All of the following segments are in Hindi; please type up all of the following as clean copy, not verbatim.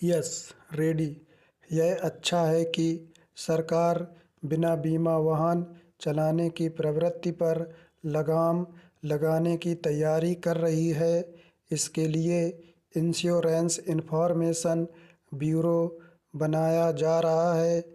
Yes, ready. यह अच्छा है कि सरकार बिना बीमा वाहन चलाने की प्रवृत्ति पर लगाम लगाने की तैयारी कर रही है। इसके लिए इंश्योरेंस इन्फॉर्मेशन ब्यूरो बनाया जा रहा है,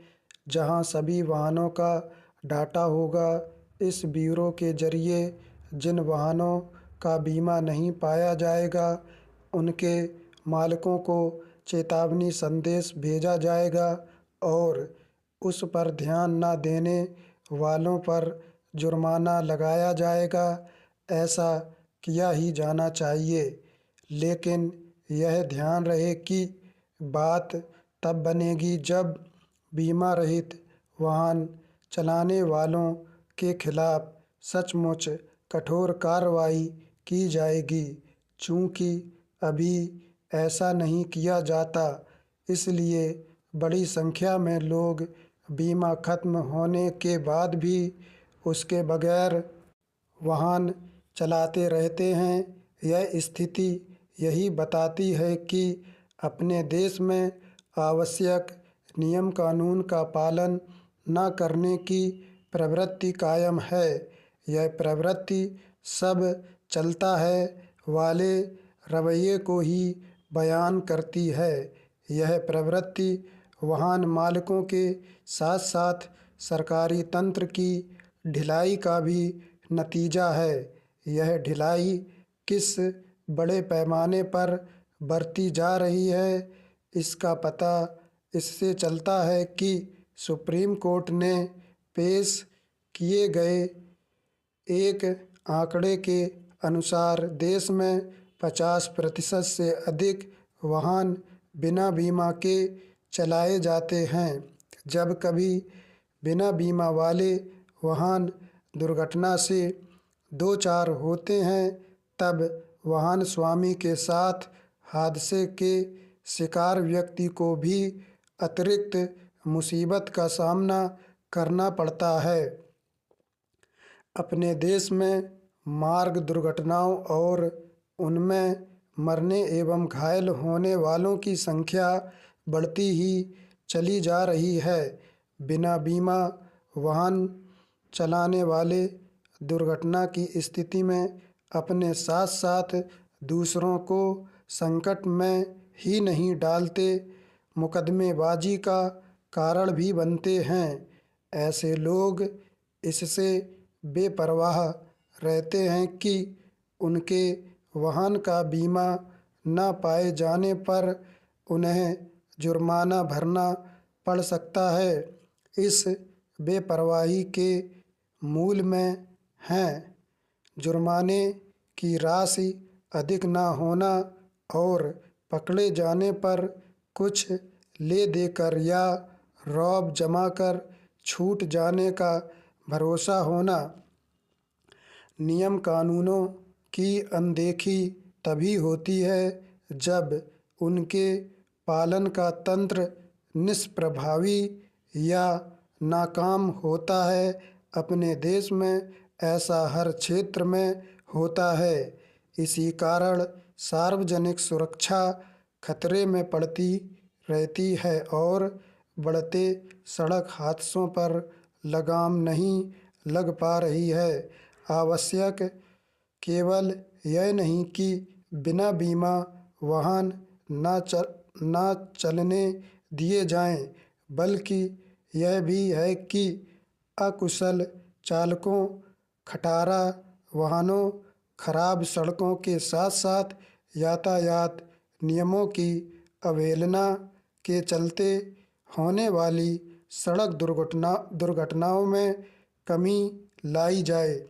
जहां सभी वाहनों का डाटा होगा। इस ब्यूरो के जरिए जिन वाहनों का बीमा नहीं पाया जाएगा, उनके मालिकों को चेतावनी संदेश भेजा जाएगा और उस पर ध्यान न देने वालों पर जुर्माना लगाया जाएगा। ऐसा किया ही जाना चाहिए, लेकिन यह ध्यान रहे कि बात तब बनेगी जब बीमा रहित वाहन चलाने वालों के खिलाफ सचमुच कठोर कार्रवाई की जाएगी। चूँकि अभी ऐसा नहीं किया जाता, इसलिए बड़ी संख्या में लोग बीमा खत्म होने के बाद भी उसके बगैर वाहन चलाते रहते हैं। यह स्थिति यही बताती है कि अपने देश में आवश्यक नियम कानून का पालन न करने की प्रवृत्ति कायम है। यह प्रवृत्ति सब चलता है वाले रवैये को ही बयान करती है। यह प्रवृत्ति वाहन मालिकों के साथ साथ सरकारी तंत्र की ढिलाई का भी नतीजा है। यह ढिलाई किस बड़े पैमाने पर बरती जा रही है, इसका पता इससे चलता है कि सुप्रीम कोर्ट ने पेश किए गए एक आंकड़े के अनुसार देश में 50% से अधिक वाहन बिना बीमा के चलाए जाते हैं। जब कभी बिना बीमा वाले वाहन दुर्घटना से दो चार होते हैं, तब वाहन स्वामी के साथ हादसे के शिकार व्यक्ति को भी अतिरिक्त मुसीबत का सामना करना पड़ता है। अपने देश में मार्ग दुर्घटनाओं और उनमें मरने एवं घायल होने वालों की संख्या बढ़ती ही चली जा रही है। बिना बीमा वाहन चलाने वाले दुर्घटना की स्थिति में अपने साथ साथ दूसरों को संकट में ही नहीं डालते, मुकदमेबाजी का कारण भी बनते हैं। ऐसे लोग इससे बेपरवाह रहते हैं कि उनके वाहन का बीमा न पाए जाने पर उन्हें जुर्माना भरना पड़ सकता है। इस बेपरवाही के मूल में हैं जुर्माने की राशि अधिक न होना और पकड़े जाने पर कुछ ले देकर या रौब जमाकर छूट जाने का भरोसा होना। नियम कानूनों की अनदेखी तभी होती है जब उनके पालन का तंत्र निष्प्रभावी या नाकाम होता है। अपने देश में ऐसा हर क्षेत्र में होता है। इसी कारण सार्वजनिक सुरक्षा खतरे में पड़ती रहती है और बढ़ते सड़क हादसों पर लगाम नहीं लग पा रही है। आवश्यक केवल यह नहीं कि बिना बीमा वाहन न चलने दिए जाएं, बल्कि यह भी है कि अकुशल चालकों, खटारा वाहनों, खराब सड़कों के साथ साथ यातायात नियमों की अवहेलना के चलते होने वाली सड़क दुर्घटनाओं में कमी लाई जाए।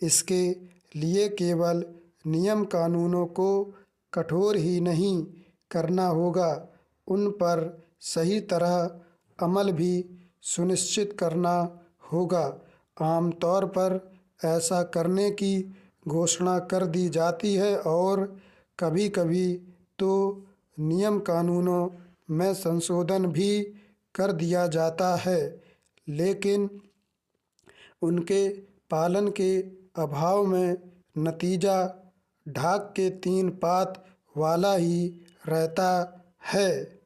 इसके लिए केवल नियम कानूनों को कठोर ही नहीं करना होगा, उन पर सही तरह अमल भी सुनिश्चित करना होगा। आमतौर पर ऐसा करने की घोषणा कर दी जाती है और कभी-कभी तो नियम कानूनों में संशोधन भी कर दिया जाता है, लेकिन उनके पालन के अभाव में नतीजा ढाक के तीन पात वाला ही रहता है।